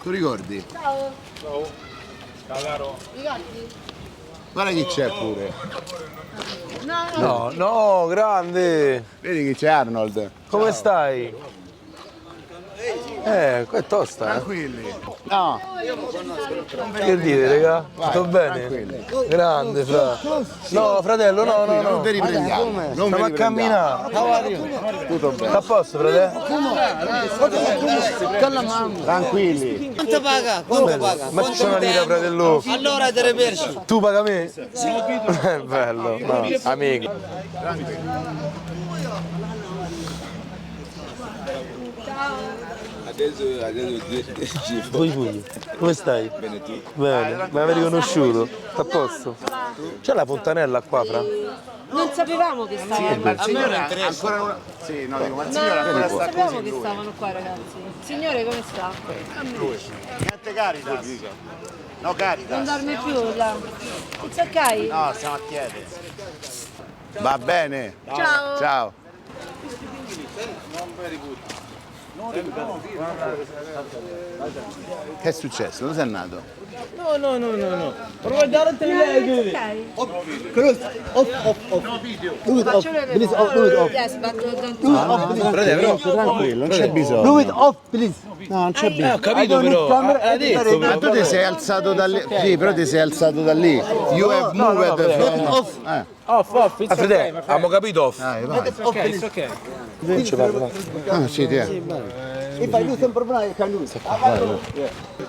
Tu ricordi? Ciao. Ciao caro. Ricordi? Guarda chi c'è pure. No. No, grande! Vedi chi c'è Arnold. Come stai? Qua è tosta, Tranquilli. No, Che dite, raga? Tutto bene? tranquilli. Grande, fra. No, fratello, no. Non vi riprendiamo. Non vi Stiamo a riprendiamo. camminare. Tutto bene. Sta a posto, fratello? Tranquilli. Quanto paga? Quanto paga? Ma c'è una lira, fratello. Allora te ne perci. Tu paga me? Sì. È bello, no, amico. Poi pure. Come stai? Bene tu? Bene, mi avevi riconosciuto? Sta a posto? C'è la fontanella qua, fra? Non sapevamo che stavano. Ma il signore ancora non... Sì, no, dico, ma il signore ancora Non sta sapevamo così che lui. stavano qua, ragazzi. Signore, come sta? Niente Caritas. No Non Caritas. dorme più là. It's ok? No, stiamo a piedi. Va bene. Ciao. Ciao. Che è successo? Dove sei andato? No. Prova a dare te lei. Faccio le please. Yes, but don't. Tranquillo, non c'è bisogno. Do it off, please. No, non c'è bisogno. Ho capito però, ha detto Ma tu ti sei alzato da lì. Sì, però ti sei alzato da lì. You have moved from... Off, it's fratello, abbiamo capito off. Vai, vai. it's okay. Non ci parlo. Ah, sì, ti è. If I do some problem, I can do it.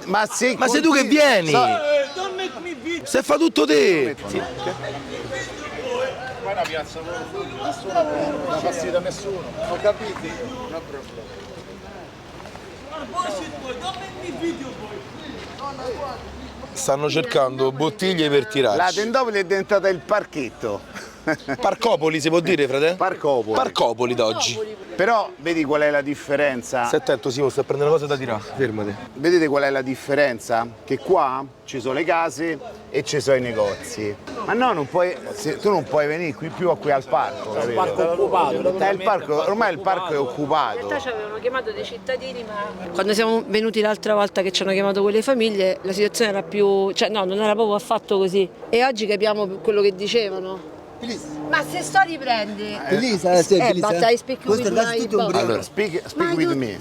Ma sì, Ma sei tu che vieni? Don't make me beat. Se fa tutto te! Qua la piazza nessuno non fa fastidio a nessuno. Ho capito. Non problema. Don't make me beat you, boy. Stanno cercando bottiglie per la tirarci. Tendopoli è diventata il parchetto. Parcopoli si può dire, frate? Parcopoli. Parcopoli d'oggi. Però vedi qual è la differenza? Stai attento, Simo, sta a prendere una cosa da tirare. Fermati. Vedete qual è la differenza? Che qua ci sono le case e ci sono i negozi. Ma no, non puoi, tu non puoi venire qui più qui al parco. Capito? Parco occupato. Il parco, ormai il parco è In occupato. realtà ci avevano chiamato dei cittadini, ma quando siamo venuti l'altra volta che ci hanno chiamato quelle famiglie, la situazione era più, cioè no, non era proprio affatto così. E oggi capiamo quello che dicevano. Ma se sto riprendi. Please, But I speak with my boss. Allora, speak with me.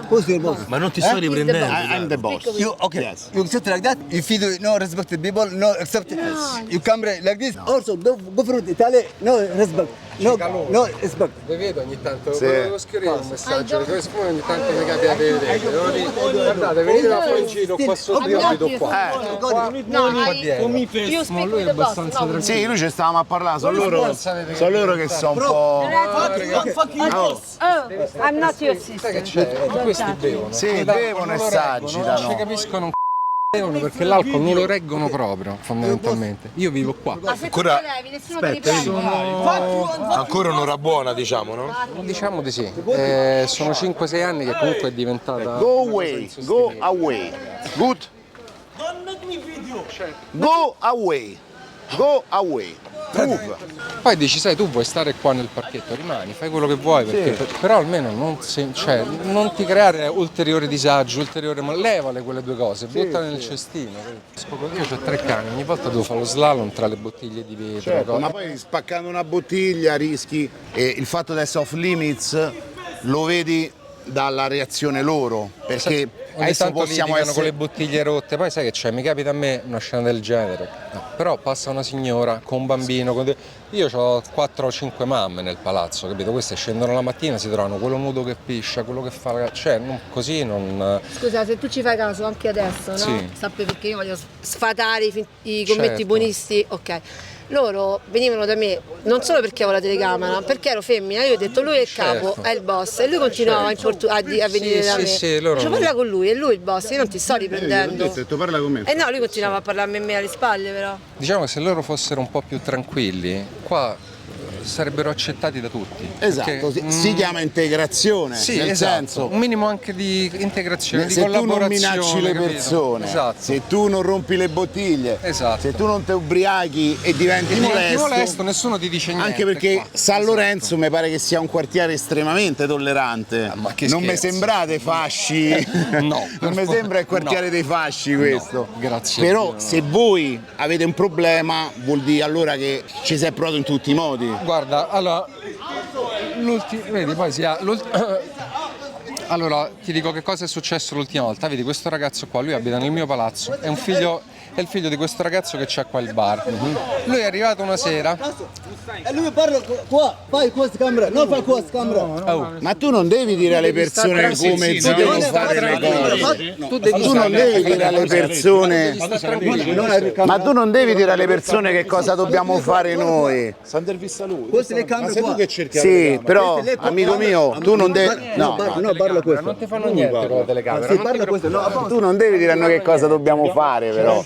Who's your boss? Ma non ti sto riprendendo. I'm the boss. You okay? Yes. You accept like that? If you do no respect the people, no accept. You come like this. Also, go for Italy. No respect. No respect. Vi vedo ogni tanto, Sì. volevo scrivere un messaggio, perché siccome ogni tanto mi capita di vedere, guardate, venite da fuori in giro qua sotto, io abito qua. No, you speak with the boss. No, Sì, noi ci stavamo a parlare, sono loro che sono un po'... oh, I'm not your sister. Che c'è? Questi bevono. Sì, bevono e Non ci s'agitano. capiscono un bevono perché l'alcol non lo reggono proprio, fondamentalmente. Io vivo qua. Ma se tu Ancora- lo levi, nessuno ti riprende. Ancora un'ora diciamo, no? Diciamo di sì. Sono 5-6 anni che comunque è diventata... Go away, go away. Good? Go away, go away. Move. Poi dici, sai, tu vuoi stare qua nel parchetto, rimani, fai quello che vuoi, perché, però almeno non ti creare ulteriori disagi, ma levale quelle due cose, buttale nel cestino. Io ho 3 cani, ogni volta devo fare lo slalom tra le bottiglie di vetro. Certo, ma poi spaccando una bottiglia rischi e il fatto di essere off limits lo vedi dalla reazione loro, perché Ogni adesso tanto possiamo litigano con essere... le bottiglie rotte, poi sai che c'è, mi capita a me una scena del genere, no, però passa una signora con un bambino, io ho 4 o 5 mamme nel palazzo, capito? Queste scendono la mattina, si trovano quello nudo che piscia, quello che fa, cioè così non... Scusa, se tu ci fai caso anche adesso, no? Sì. Sappi perché io voglio sfatare i commenti Certo. buonisti, ok. Loro venivano da me non solo perché avevo la telecamera, perché ero femmina, io ho detto lui è il capo, Certo. è il boss e lui continuava a venire da me. sì, loro Cioè, parla con lui, è lui il boss, io non ti sto riprendendo. Ho detto, parla con me. Eh no, lui continuava a parlarmi a me alle spalle però. Diciamo che se loro fossero un po' più tranquilli, qua sarebbero accettati da tutti. Esatto, Perché, si chiama integrazione, sì, nel esatto, senso, un minimo anche di integrazione, di se tu non collaborazione. minacci le capito? persone, Esatto. se tu non rompi le bottiglie, Esatto. se tu non ti ubriachi e diventi molesto, nessuno ti dice niente. anche perché qua. San Lorenzo mi pare che sia un quartiere estremamente tollerante. Ma che non mi scherzi. sembrate fasci? No, non mi sembra il quartiere no. dei fasci questo. No, grazie a Però Dio, no. se voi avete un problema vuol dire allora che ci si è provato in tutti i modi. Guarda, allora, vedi, poi si ha allora, ti dico che cosa è successo l'ultima volta. Vedi, questo ragazzo qua, lui abita nel mio palazzo, è il figlio di questo ragazzo che c'ha qua il bar. Lui è arrivato una sera. E lui parla qua, fai questa camera, non fai questa camera. Ma tu non devi dire alle persone come si devono fare le cose. Tu non devi dire alle persone. Ma tu non devi dire alle persone che cosa dobbiamo fare noi. Queste le camere qua. Sì, però amico mio, tu non devi. No, parla questo. Non ti fanno niente con la telecamera. Sì, parla questo. No, tu non devi dire a noi che cosa dobbiamo fare, però.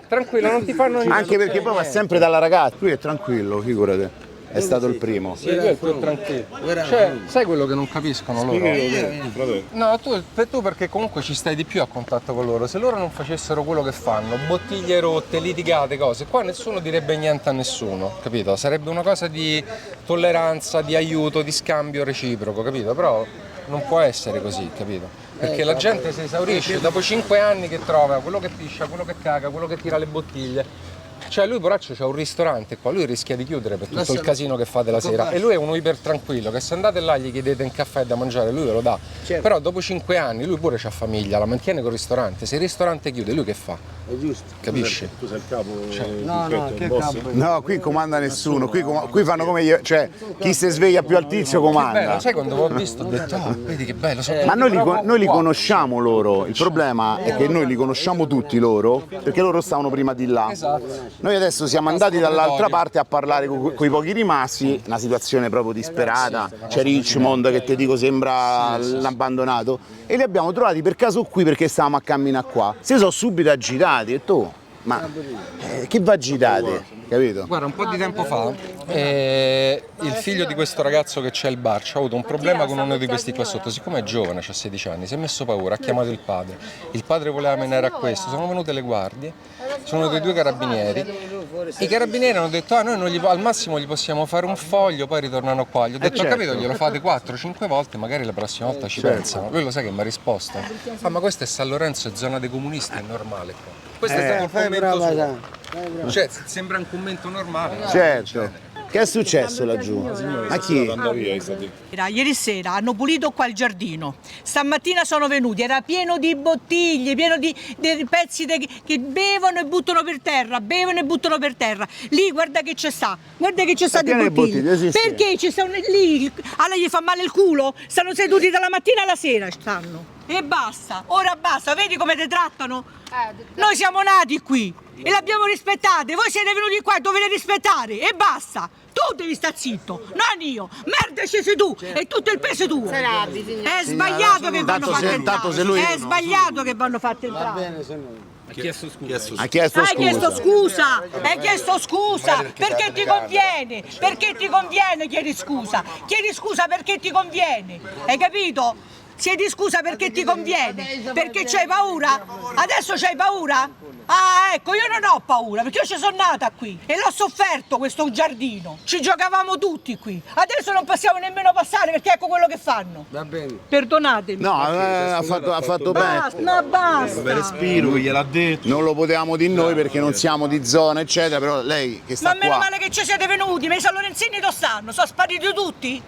Tranquillo, non ti fanno niente. Anche perché poi va sempre dalla ragazza. Lui è tranquillo, figurate. È stato il primo. Sì, lui è più tranquillo. Cioè, sai quello che non capiscono loro? No, tu perché comunque ci stai di più a contatto con loro. Se loro non facessero quello che fanno, bottiglie rotte, litigate, cose, qua nessuno direbbe niente a nessuno, capito? Sarebbe una cosa di tolleranza, di aiuto, di scambio reciproco, capito? Però non può essere così, capito? Perché la gente si esaurisce dopo 5 anni che trova quello che piscia, quello che caga, quello che tira le bottiglie. Cioè lui poraccio c'ha un ristorante qua, lui rischia di chiudere per tutto il casino che fate la sera. E lui è uno iper tranquillo, che se andate là gli chiedete un caffè da mangiare, lui ve lo dà. Però dopo 5 anni lui pure c'ha famiglia, la mantiene col ristorante. Se il ristorante chiude, lui che fa? è giusto. Capisci? Tu sei il capo? No, che capo. No, qui comanda nessuno, qui fanno come io, cioè chi si sveglia più al tizio comanda. Bello, sai quando l'ho visto ho detto, ah, vedi che bello, sono Ma tutti bravo noi li qua. conosciamo loro, il problema è che noi li conosciamo tutti loro, perché loro stavano prima di là. Esatto. Noi adesso siamo andati dall'altra parte a parlare con i pochi rimasti, una situazione proprio disperata, c'è Richmond che ti dico sembra l'abbandonato, e li abbiamo trovati per caso qui perché stavamo a camminare qua. Si sono subito agitati e tu, ma che va agitate? Capito? Guarda, un po' di tempo fa il figlio di questo ragazzo che c'è al bar ha avuto un problema con uno di questi qua sotto, siccome è giovane, ha 16 anni, si è messo paura, ha chiamato il padre voleva menare a questo, sono venute le guardie, sono venuti 2 carabinieri, i carabinieri hanno detto noi non al massimo gli possiamo fare un foglio, poi ritornano qua, gli ho detto ho capito, glielo fate 4-5 volte, magari la prossima volta ci pensano. Lui lo sai che mi ha risposto? Ma questo è San Lorenzo, è zona dei comunisti, è normale qua. Questo è stato un commento suo. Cioè, sembra un commento normale. Certo. Che è successo laggiù? Ma chi? Ieri sera hanno pulito qua il giardino, stamattina sono venuti, era pieno di bottiglie, pieno di pezzi che bevono e buttano per terra, Lì guarda che c'è sta, guarda che c'è sta di bottiglie. Sì, sì. Perché ci stanno lì, allora gli fa male il culo? Stanno seduti dalla mattina alla sera, stanno. E basta, ora basta, vedi come ti trattano? Noi siamo nati qui e l'abbiamo rispettati, voi siete venuti qua e dovete rispettare e basta. Tu devi stare zitto, non io. Merda, scesi tu e tutto il peso tuo. È sbagliato che vanno fatte entrare. È sbagliato che vanno fatte entrare. Ha chiesto scusa. Hai chiesto scusa perché ti conviene, chiedi scusa perché ti conviene, hai capito? Chiedi scusa perché ti conviene, perché c'hai paura? Adesso c'hai paura? Ah, ecco, io non ho paura, perché io ci sono nata qui e l'ho sofferto questo giardino. Ci giocavamo tutti qui. Adesso non possiamo nemmeno passare perché ecco quello che fanno. Va bene. Perdonatemi. No, ha fatto bene. Ma basta. Respiro, gliel'ha detto. Non lo potevamo dire noi perché non siamo di zona, eccetera, però lei che sta Ma meno qua. male che ci siete venuti, ma i San Lorenzini dove stanno? Sono spariti tutti?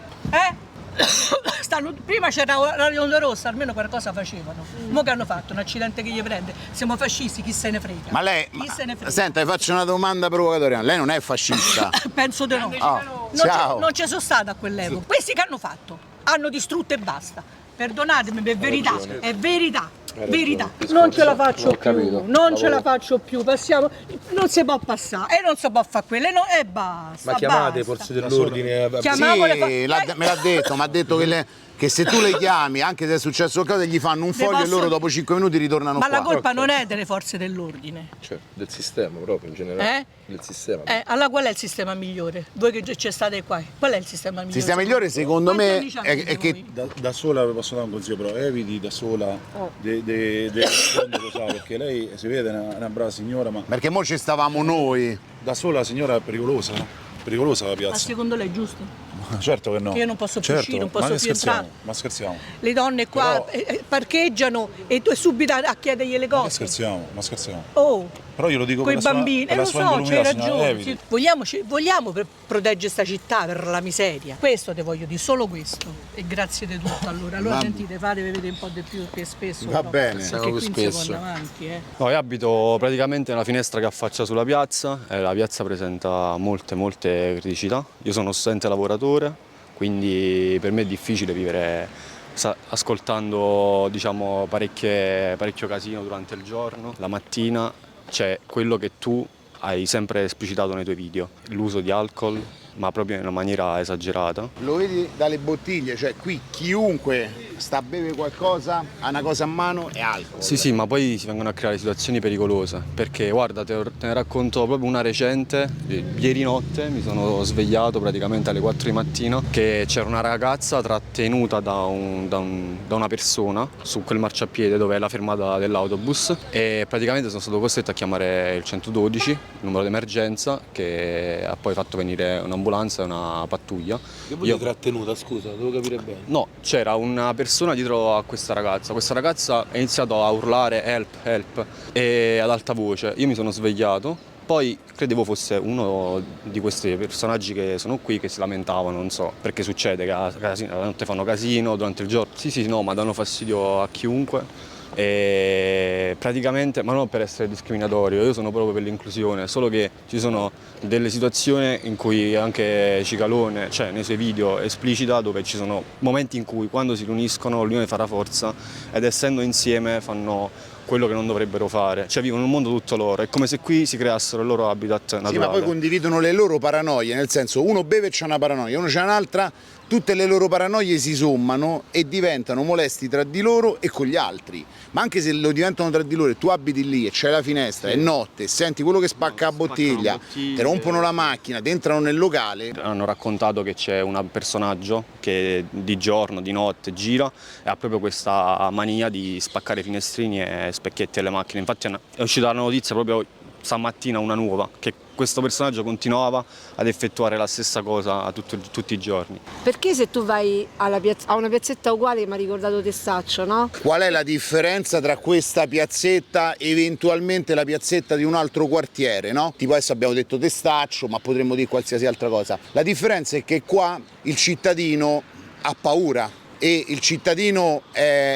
Prima c'era l'Onda Rossa, almeno qualcosa facevano. Mo che hanno fatto? Un accidente che gli prende? Siamo fascisti, chi se ne frega? Ma lei, Chi se ne frega? senta, vi faccio una domanda provocatoria. Lei non è fascista? Penso di no. Ciao. Non ci sono stata a quell'epoca. Questi che hanno fatto? Hanno distrutto e basta. Perdonatemi, è verità, è verità. Verità, non ce la faccio più, non ce la faccio più, passiamo, non si può passare e non si può fare quello e basta. Ma chiamate basta. forze dell'ordine? Chiamavole Sì, me l'ha detto, mi ha detto che che se tu le chiami, anche se è successo qualcosa, gli fanno un foglio e loro dopo 5 minuti ritornano Ma qua. la colpa non è delle forze dell'ordine. Cioè, del sistema proprio in generale. Del sistema. Allora qual è il sistema migliore? Voi che c'è state qua, qual è il sistema migliore? Il sistema migliore secondo Quanti me anni c'avete è che voi? Da sola vi posso dare un consiglio, però eviti da sola di rispondere, lo sa, perché lei si vede è una brava signora, ma perché mo ci stavamo noi. da sola la signora è pericolosa, pericolosa la Ma piazza. secondo lei è giusto? Certo che no. Che io non posso più certo, uscire, non posso ma più entrare. Ma scherziamo, Le donne qua parcheggiano e tu subito a chiedergli le ma cose. scherziamo, ma scherziamo. Oh, Però io lo dico coi per la sua- bambini, per la lo sua so, c'hai incolumità, signora, ragione. eviti. Sì. Vogliamo proteggere sta città per la miseria. Questo te voglio dire, solo questo. E grazie di tutto allora. Allora sentite, fate vedere un po' di più che spesso. Va no? bene. Perché qui non si può andare avanti, No, io abito praticamente nella finestra che affaccia sulla piazza e la piazza presenta molte criticità. Io sono studente lavoratore, quindi per me è difficile vivere ascoltando diciamo, parecchio casino durante il giorno. La mattina c'è quello che tu hai sempre esplicitato nei tuoi video, l'uso di alcol, ma proprio in una maniera esagerata. Lo vedi dalle bottiglie, cioè qui chiunque sta a bere qualcosa, ha una cosa a mano e alcol. Sì, ma poi si vengono a creare situazioni pericolose, perché guarda, te ne racconto proprio una recente. Ieri notte mi sono svegliato praticamente alle 4 di mattina che c'era una ragazza trattenuta da una persona su quel marciapiede dove è la fermata dell'autobus e praticamente sono stato costretto a chiamare il 112, il numero d'emergenza, che ha poi fatto venire un'ambulanza e una pattuglia. Che vuoi dire trattenuta, scusa, devo capire bene. No, c'era una persona dietro a questa ragazza. Questa ragazza ha iniziato a urlare help e ad alta voce. Io mi sono svegliato, poi credevo fosse uno di questi personaggi che sono qui che si lamentavano, non so, perché succede che la notte fanno casino, durante il giorno. Sì, no, ma danno fastidio a chiunque. E praticamente, ma non per essere discriminatorio, io sono proprio per l'inclusione, solo che ci sono delle situazioni in cui anche Cicalone, cioè nei suoi video esplicita, dove ci sono momenti in cui quando si riuniscono l'unione fa la forza ed essendo insieme fanno quello che non dovrebbero fare, cioè vivono un mondo tutto loro, è come se qui si creassero il loro habitat naturale. Sì, ma poi condividono le loro paranoie, nel senso uno beve e c'ha una paranoia, uno c'ha un'altra, tutte le loro paranoie si sommano e diventano molesti tra di loro e con gli altri. Ma anche se lo diventano tra di loro e tu abiti lì e c'è la finestra, è notte, senti quello che spacca la bottiglia, ti rompono la macchina, ti entrano nel locale. Hanno raccontato che c'è un personaggio che di giorno, di notte gira e ha proprio questa mania di spaccare finestrini e specchietti alle macchine. Infatti è uscita la notizia proprio stamattina, una nuova, che questo personaggio continuava ad effettuare la stessa cosa tutti i giorni. Perché se tu vai a una piazzetta uguale, mi ha ricordato Testaccio, no? Qual è la differenza tra questa piazzetta e eventualmente la piazzetta di un altro quartiere, no? Tipo adesso abbiamo detto Testaccio, ma potremmo dire qualsiasi altra cosa. La differenza è che qua il cittadino ha paura e il cittadino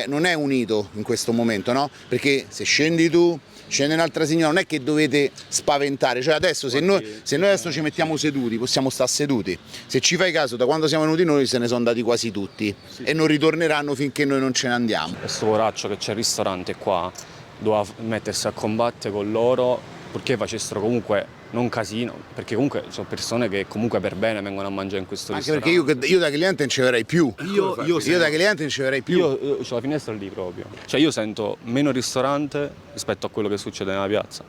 non è unito in questo momento, no? Perché se scendi tu, scende un'altra signora, non è che dovete spaventare, cioè adesso se noi adesso ci mettiamo seduti, possiamo stare seduti, se ci fai caso da quando siamo venuti noi se ne sono andati quasi tutti e non ritorneranno finché noi non ce ne andiamo. Questo poraccio che c'è il ristorante qua doveva mettersi a combattere con loro purché facessero comunque non casino, perché comunque sono persone che comunque per bene vengono a mangiare in questo ristorante. Anche perché io da cliente non ci verrei più. Io da cliente non ci verrei più. Io ho la finestra lì proprio. Cioè io sento meno ristorante rispetto a quello che succede nella piazza.